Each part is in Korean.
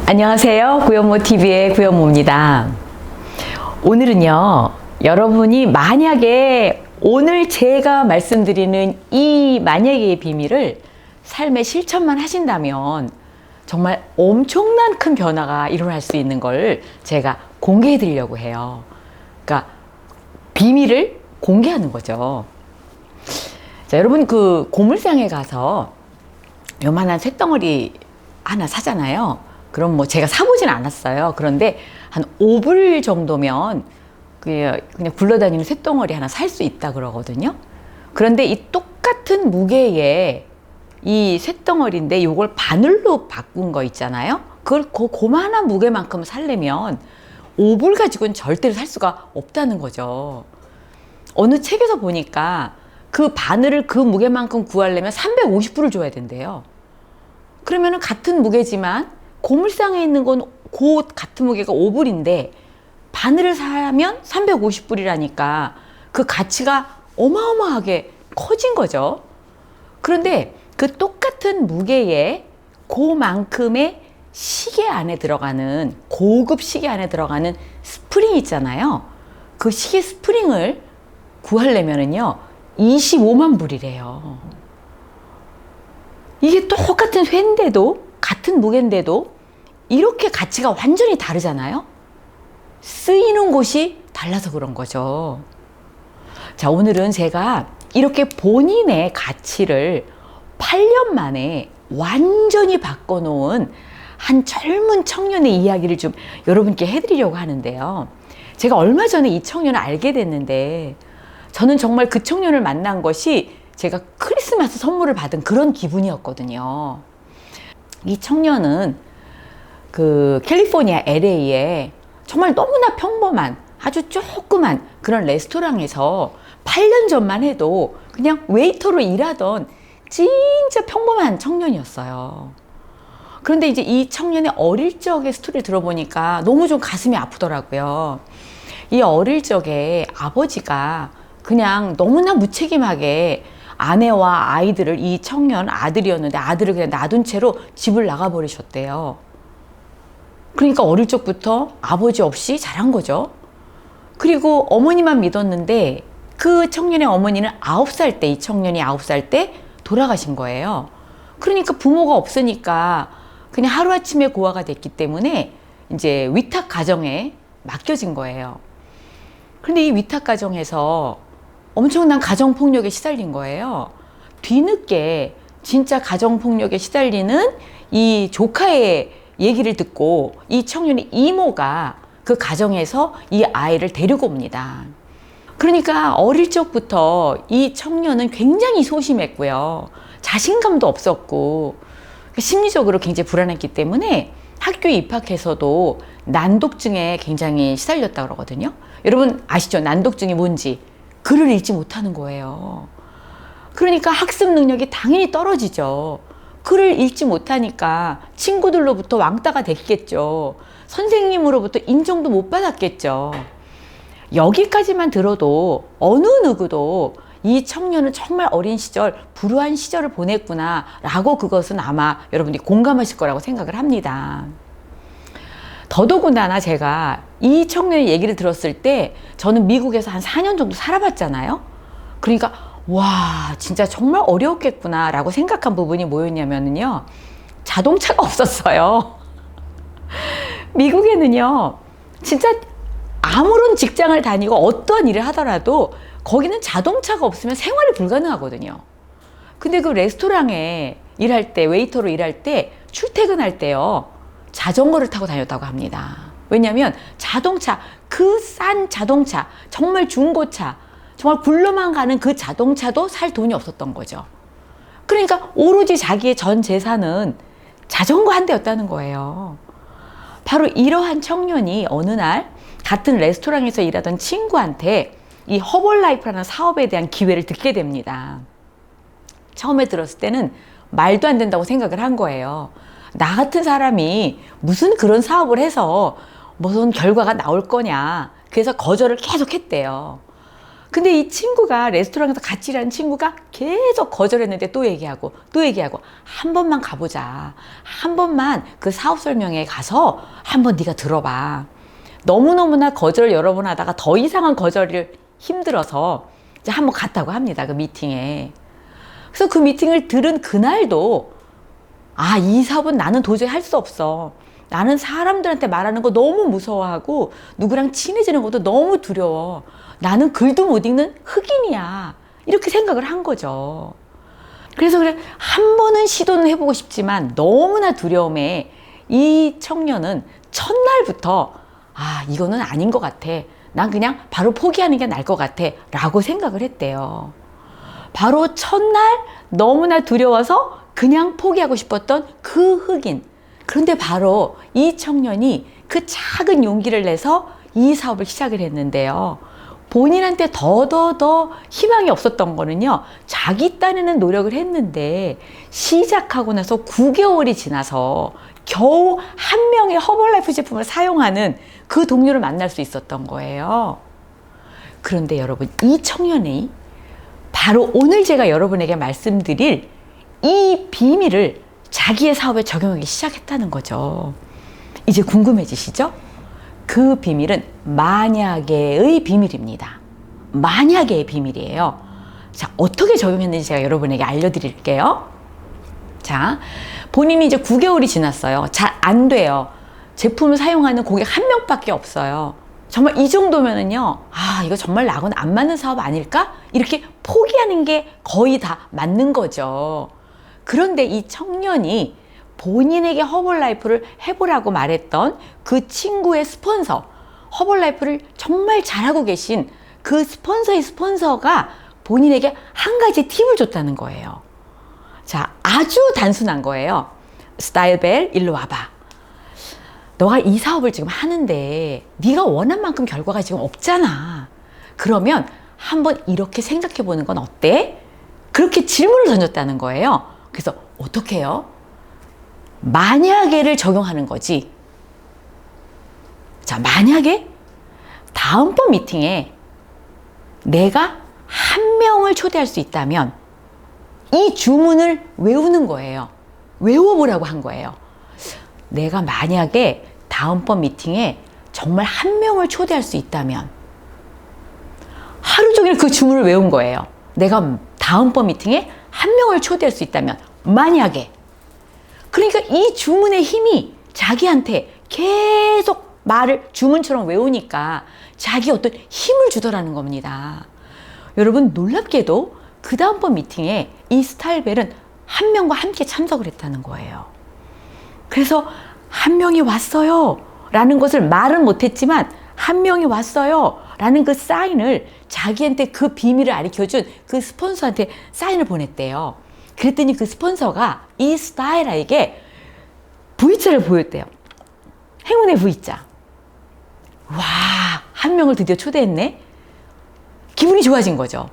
안녕하세요. 구현모TV의 구현모입니다. 오늘은요, 여러분이 만약에 오늘 제가 말씀드리는 이 만약의 비밀을 삶에 실천만 하신다면 정말 엄청난 큰 변화가 일어날 수 있는 걸 제가 공개해 드리려고 해요. 그러니까 비밀을 공개하는 거죠. 자, 여러분 그 고물상에 가서 요만한 쇳덩어리 하나 사잖아요. 그럼 뭐 제가 사보진 않았어요. 그런데 한 5불 정도면 그냥 굴러다니는 쇳덩어리 하나 살 수 있다 그러거든요. 그런데 이 똑같은 무게의 이 쇳덩어리인데 이걸 바늘로 바꾼 거 있잖아요. 그걸 고만한 무게만큼 살려면 5불 가지고는 절대로 살 수가 없다는 거죠. 어느 책에서 보니까 그 바늘을 그 무게만큼 구하려면 350불을 줘야 된대요. 그러면은 같은 무게지만 고물상에 있는 건 그 같은 무게가 5불인데 바늘을 사면 350불이라니까 그 가치가 어마어마하게 커진 거죠. 그런데 그 똑같은 무게의 그만큼의 시계 안에 들어가는 고급 시계 안에 들어가는 스프링 있잖아요. 그 시계 스프링을 구하려면은요 25만 불이래요. 이게 똑같은 쇠인데도 같은 무게인데도 이렇게 가치가 완전히 다르잖아요. 쓰이는 곳이 달라서 그런 거죠. 자, 오늘은 제가 이렇게 본인의 가치를 8년 만에 완전히 바꿔놓은 한 젊은 청년의 이야기를 좀 여러분께 해드리려고 하는데요. 제가 얼마 전에 이 청년을 알게 됐는데 저는 정말 그 청년을 만난 것이 제가 크리스마스 선물을 받은 그런 기분이었거든요. 이 청년은 그 캘리포니아 LA에 정말 너무나 평범한 아주 조그만 그런 레스토랑에서 8년 전만 해도 그냥 웨이터로 일하던 진짜 평범한 청년이었어요. 그런데 이제 이 청년의 어릴 적의 스토리를 들어보니까 너무 좀 가슴이 아프더라고요. 이 어릴 적에 아버지가 그냥 너무나 무책임하게 아내와 아이들을, 이 청년 아들이었는데 아들을 그냥 놔둔 채로 집을 나가버리셨대요. 그러니까 어릴 적부터 아버지 없이 자란 거죠. 그리고 어머니만 믿었는데 그 청년의 어머니는 9살 때, 이 청년이 9살 때 돌아가신 거예요. 그러니까 부모가 없으니까 그냥 하루아침에 고아가 됐기 때문에 이제 위탁 가정에 맡겨진 거예요. 그런데 이 위탁 가정에서 엄청난 가정폭력에 시달린 거예요. 뒤늦게 진짜 가정폭력에 시달리는 이 조카의 얘기를 듣고 이 청년의 이모가 그 가정에서 이 아이를 데리고 옵니다. 그러니까 어릴 적부터 이 청년은 굉장히 소심했고요. 자신감도 없었고 심리적으로 굉장히 불안했기 때문에 학교에 입학해서도 난독증에 굉장히 시달렸다 그러거든요. 여러분 아시죠? 난독증이 뭔지. 글을 읽지 못하는 거예요. 그러니까 학습 능력이 당연히 떨어지죠. 글을 읽지 못하니까 친구들로부터 왕따가 됐겠죠. 선생님으로부터 인정도 못 받았겠죠. 여기까지만 들어도 어느 누구도 이 청년은 정말 어린 시절, 불우한 시절을 보냈구나 라고 그것은 아마 여러분이 공감하실 거라고 생각을 합니다. 더더군다나 제가 이 청년의 얘기를 들었을 때 저는 미국에서 한 4년 정도 살아봤잖아요. 그러니까 와 진짜 정말 어려웠겠구나 라고 생각한 부분이 뭐였냐면요, 자동차가 없었어요. 미국에는요 진짜 아무런 직장을 다니고 어떤 일을 하더라도 거기는 자동차가 없으면 생활이 불가능하거든요. 근데 그 레스토랑에 일할 때, 웨이터로 일할 때 출퇴근할 때요 자전거를 타고 다녔다고 합니다. 왜냐하면 자동차, 그 싼 자동차, 정말 중고차, 정말 굴러만 가는 그 자동차도 살 돈이 없었던 거죠. 그러니까 오로지 자기의 전 재산은 자전거 한 대였다는 거예요. 바로 이러한 청년이 어느 날 같은 레스토랑에서 일하던 친구한테 이 허벌라이프라는 사업에 대한 기회를 듣게 됩니다. 처음에 들었을 때는 말도 안 된다고 생각을 한 거예요. 나 같은 사람이 무슨 그런 사업을 해서 무슨 결과가 나올 거냐. 그래서 거절을 계속 했대요. 근데 이 친구가 레스토랑에서 같이 일하는 친구가 계속 거절했는데 또 얘기하고 또 얘기하고 한 번만 가보자. 한 번만 그 사업 설명회 가서 한번 네가 들어봐. 너무너무나 거절을 여러 번 하다가 더 이상은 거절을 힘들어서 이제 한번 갔다고 합니다. 그 미팅에. 그래서 그 미팅을 들은 그날도 아, 이 사업은 나는 도저히 할 수 없어. 나는 사람들한테 말하는 거 너무 무서워하고 누구랑 친해지는 것도 너무 두려워. 나는 글도 못 읽는 흑인이야. 이렇게 생각을 한 거죠. 그래서 그래 한 번은 시도는 해보고 싶지만 너무나 두려움에 이 청년은 첫날부터 아, 이거는 아닌 것 같아. 난 그냥 바로 포기하는 게 나을 것 같아. 라고 생각을 했대요. 바로 첫날 너무나 두려워서 그냥 포기하고 싶었던 그 흑인. 그런데 바로 이 청년이 그 작은 용기를 내서 이 사업을 시작을 했는데요. 본인한테 더 희망이 없었던 거는요. 자기 딴에는 노력을 했는데 시작하고 나서 9개월이 지나서 겨우 한 명의 허벌라이프 제품을 사용하는 그 동료를 만날 수 있었던 거예요. 그런데 여러분, 이 청년이 바로 오늘 제가 여러분에게 말씀드릴 이 비밀을 자기의 사업에 적용하기 시작했다는 거죠. 이제 궁금해지시죠? 그 비밀은 만약에의 비밀입니다. 만약에의 비밀이에요. 자, 어떻게 적용했는지 제가 여러분에게 알려드릴게요. 자, 본인이 이제 9개월이 지났어요. 잘 안 돼요. 제품을 사용하는 고객 한 명밖에 없어요. 정말 이 정도면은요, 아, 이거 정말 나하고는 안 맞는 사업 아닐까? 이렇게 포기하는 게 거의 다 맞는 거죠. 그런데 이 청년이 본인에게 허벌라이프를 해보라고 말했던 그 친구의 스폰서, 허벌라이프를 정말 잘하고 계신 그 스폰서의 스폰서가 본인에게 한 가지 팁을 줬다는 거예요. 자, 아주 단순한 거예요. 스타일벨, 일로 와봐. 너가 이 사업을 지금 하는데 네가 원한 만큼 결과가 지금 없잖아. 그러면 한번 이렇게 생각해 보는 건 어때? 그렇게 질문을 던졌다는 거예요. 그래서 어떻게 해요? 만약에를 적용하는 거지. 자, 만약에 다음번 미팅에 내가 한 명을 초대할 수 있다면 이 주문을 외우는 거예요. 외워보라고 한 거예요. 내가 만약에 다음번 미팅에 정말 한 명을 초대할 수 있다면 하루 종일 그 주문을 외운 거예요. 내가 다음번 미팅에 한 명을 초대할 수 있다면 만약에. 그러니까 이 주문의 힘이 자기한테 계속 말을 주문처럼 외우니까 자기 어떤 힘을 주더라는 겁니다. 여러분, 놀랍게도 그 다음번 미팅에 이 스타일벨은 한 명과 함께 참석을 했다는 거예요. 그래서 한 명이 왔어요 라는 것을 말은 못했지만 한 명이 왔어요 라는 그 사인을 자기한테 그 비밀을 알려준 그 스폰서한테 사인을 보냈대요. 그랬더니 그 스폰서가 이 스타일러에게 V자를 보였대요. 행운의 V자. 와, 한 명을 드디어 초대했네. 기분이 좋아진 거죠.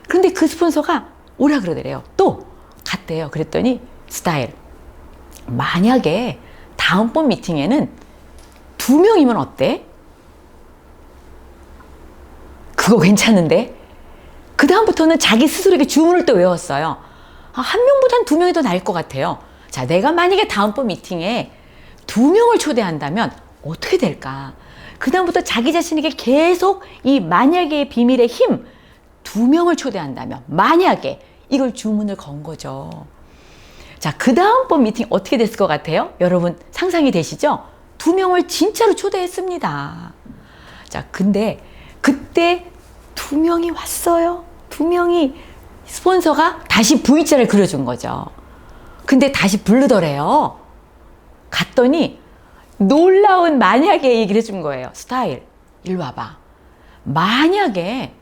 그런데 그 스폰서가 오라 그러더래요. 또 갔대요. 그랬더니 스타일, 만약에 다음번 미팅에는 2명이면 어때? 그거 괜찮은데? 그 다음부터는 자기 스스로에게 주문을 또 외웠어요. 아, 한 명보단 2명이 더 나을 것 같아요. 자, 내가 만약에 다음번 미팅에 2명을 초대한다면 어떻게 될까? 그 다음부터 자기 자신에게 계속 이 만약의 비밀의 힘, 2명을 초대한다면 만약에 이걸 주문을 건 거죠. 자, 그 다음번 미팅 어떻게 됐을 것 같아요? 여러분 상상이 되시죠? 2명을 진짜로 초대했습니다. 자, 근데 그때 2명이 왔어요. 2명이 스폰서가 다시 V자를 그려준 거죠. 근데 다시 부르더래요. 갔더니 놀라운 만약에 얘기를 해준 거예요. 스타일, 일로 와봐. 만약에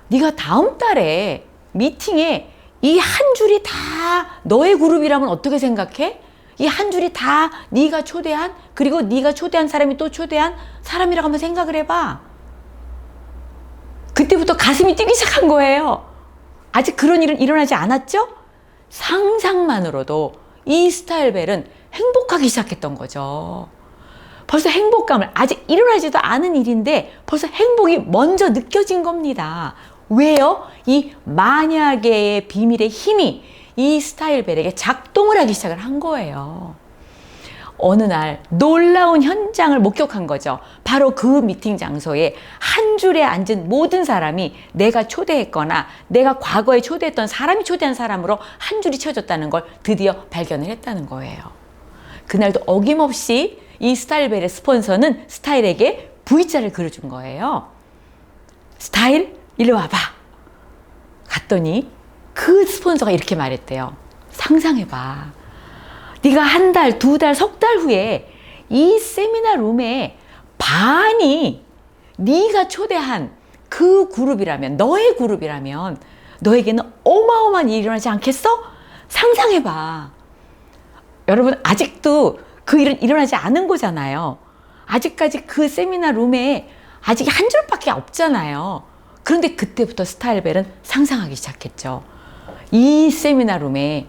네가 다음 달에 미팅에 이 한 줄이 다 너의 그룹이라면 어떻게 생각해? 이 한 줄이 다 네가 초대한, 그리고 네가 초대한 사람이 또 초대한 사람이라고 한번 생각을 해봐. 그때부터 가슴이 뛰기 시작한 거예요. 아직 그런 일은 일어나지 않았죠? 상상만으로도 이 스타일벨은 행복하기 시작했던 거죠. 벌써 행복감을, 아직 일어나지도 않은 일인데 벌써 행복이 먼저 느껴진 겁니다. 왜요? 이 만약의 비밀의 힘이 이 스타일벨에게 작동을 하기 시작을 한 거예요. 어느 날 놀라운 현장을 목격한 거죠. 바로 그 미팅 장소에 한 줄에 앉은 모든 사람이 내가 초대했거나 내가 과거에 초대했던 사람이 초대한 사람으로 한 줄이 채워졌다는 걸 드디어 발견을 했다는 거예요. 그날도 어김없이 이 스타일벨의 스폰서는 스타일에게 V자를 그려준 거예요. 스타일, 일로 와봐. 갔더니 그 스폰서가 이렇게 말했대요. 상상해봐. 네가 한 달, 두 달, 석 달 후에 이 세미나 룸에 반이 네가 초대한 그 그룹이라면, 너의 그룹이라면 너에게는 어마어마한 일이 일어나지 않겠어? 상상해봐. 여러분, 아직도 그 일은 일어나지 않은 거잖아요. 아직까지 그 세미나 룸에 아직 한 줄밖에 없잖아요. 그런데 그때부터 스타일벨은 상상하기 시작했죠. 이 세미나 룸에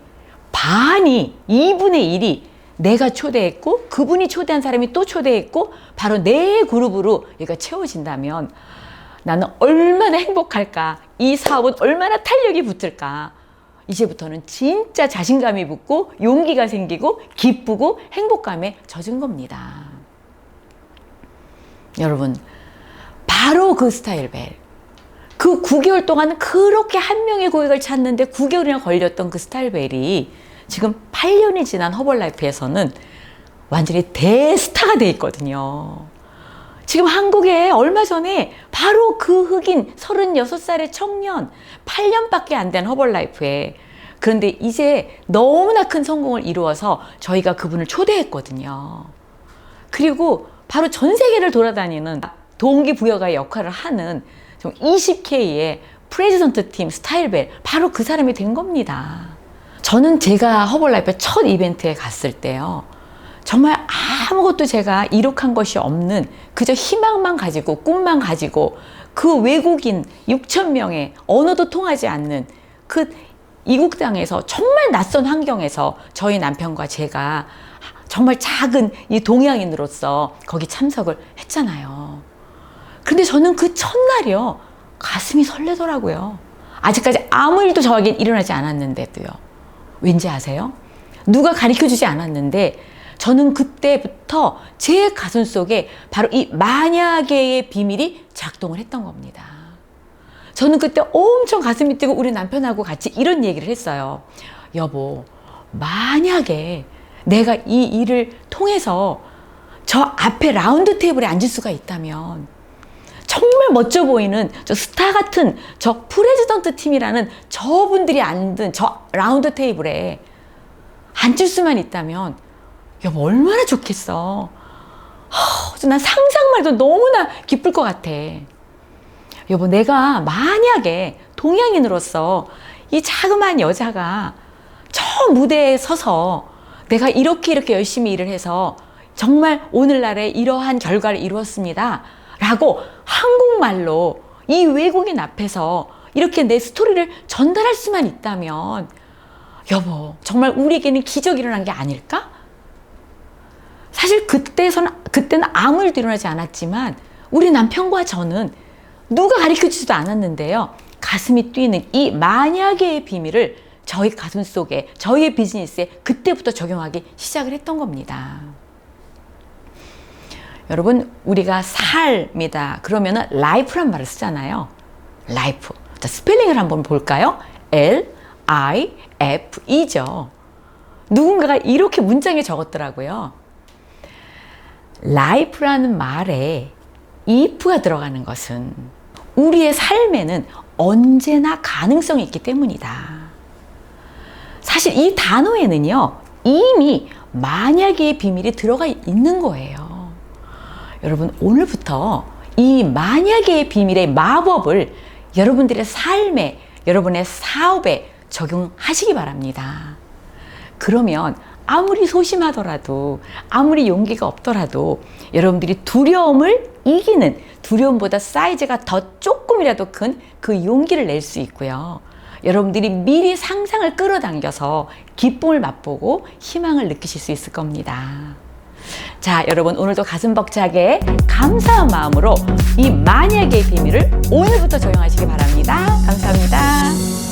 반이, 2분의 1이 내가 초대했고 그분이 초대한 사람이 또 초대했고 바로 내 그룹으로 얘가 채워진다면 나는 얼마나 행복할까? 이 사업은 얼마나 탄력이 붙을까? 이제부터는 진짜 자신감이 붙고 용기가 생기고 기쁘고 행복감에 젖은 겁니다. 여러분, 바로 그 스타일벨, 그 9개월 동안 그렇게 한 명의 고객을 찾는데 9개월이나 걸렸던 그 스타일벨이 지금 8년이 지난 허벌라이프에서는 완전히 대스타가 돼 있거든요. 지금 한국에 얼마 전에 바로 그 흑인 36살의 청년, 8년밖에 안 된 허벌라이프에, 그런데 이제 너무나 큰 성공을 이루어서 저희가 그분을 초대했거든요. 그리고 바로 전 세계를 돌아다니는 동기부여가의 역할을 하는 20K의 프레지던트 팀 스타일벨, 바로 그 사람이 된 겁니다. 저는 제가 허벌라이프 첫 이벤트에 갔을 때요, 정말 아무것도 제가 이룩한 것이 없는 그저 희망만 가지고 꿈만 가지고 그 외국인 6,000명의 언어도 통하지 않는 그 이국 땅에서 정말 낯선 환경에서 저희 남편과 제가 정말 작은 이 동양인으로서 거기 참석을 했잖아요. 근데 저는 그 첫날이요, 가슴이 설레더라고요. 아직까지 아무 일도 저에겐 일어나지 않았는데도요. 왠지 아세요? 누가 가르쳐주지 않았는데 저는 그때부터 제 가슴 속에 바로 이 만약의 비밀이 작동을 했던 겁니다. 저는 그때 엄청 가슴이 뛰고 우리 남편하고 같이 이런 얘기를 했어요. 여보, 만약에 내가 이 일을 통해서 저 앞에 라운드 테이블에 앉을 수가 있다면, 정말 멋져 보이는 저 스타 같은 저 프레지던트 팀이라는 저분들이 앉은 저 라운드 테이블에 앉을 수만 있다면 여보 얼마나 좋겠어. 난 상상만 해도 너무나 기쁠 것 같아. 여보, 내가 만약에 동양인으로서 이 자그마한 여자가 저 무대에 서서 내가 이렇게 열심히 일을 해서 정말 오늘날에 이러한 결과를 이루었습니다 라고 한국말로 이 외국인 앞에서 이렇게 내 스토리를 전달할 수만 있다면, 여보, 정말 우리에게는 기적이 일어난 게 아닐까? 사실 그때는 아무 일도 일어나지 않았지만 우리 남편과 저는 누가 가르쳐주지도 않았는데요, 가슴이 뛰는 이 만약의 비밀을 저희 가슴 속에, 저희의 비즈니스에 그때부터 적용하기 시작을 했던 겁니다. 여러분, 우리가 삶이다 그러면은 life란 말을 쓰잖아요. life. 자, 스펠링을 한번 볼까요? L-I-F-E죠. 누군가가 이렇게 문장에 적었더라고요. life라는 말에 if가 들어가는 것은 우리의 삶에는 언제나 가능성이 있기 때문이다. 사실 이 단어에는요, 이미 만약의 비밀이 들어가 있는 거예요. 여러분, 오늘부터 이 만약의 비밀의 마법을 여러분들의 삶에, 여러분의 사업에 적용하시기 바랍니다. 그러면 아무리 소심하더라도, 아무리 용기가 없더라도 여러분들이 두려움을 이기는, 두려움보다 사이즈가 더 조금이라도 큰 그 용기를 낼 수 있고요. 여러분들이 미리 상상을 끌어당겨서 기쁨을 맛보고 희망을 느끼실 수 있을 겁니다. 자, 여러분 오늘도 가슴 벅차게 감사한 마음으로 이 만약의 비밀을 오늘부터 적용하시기 바랍니다. 감사합니다.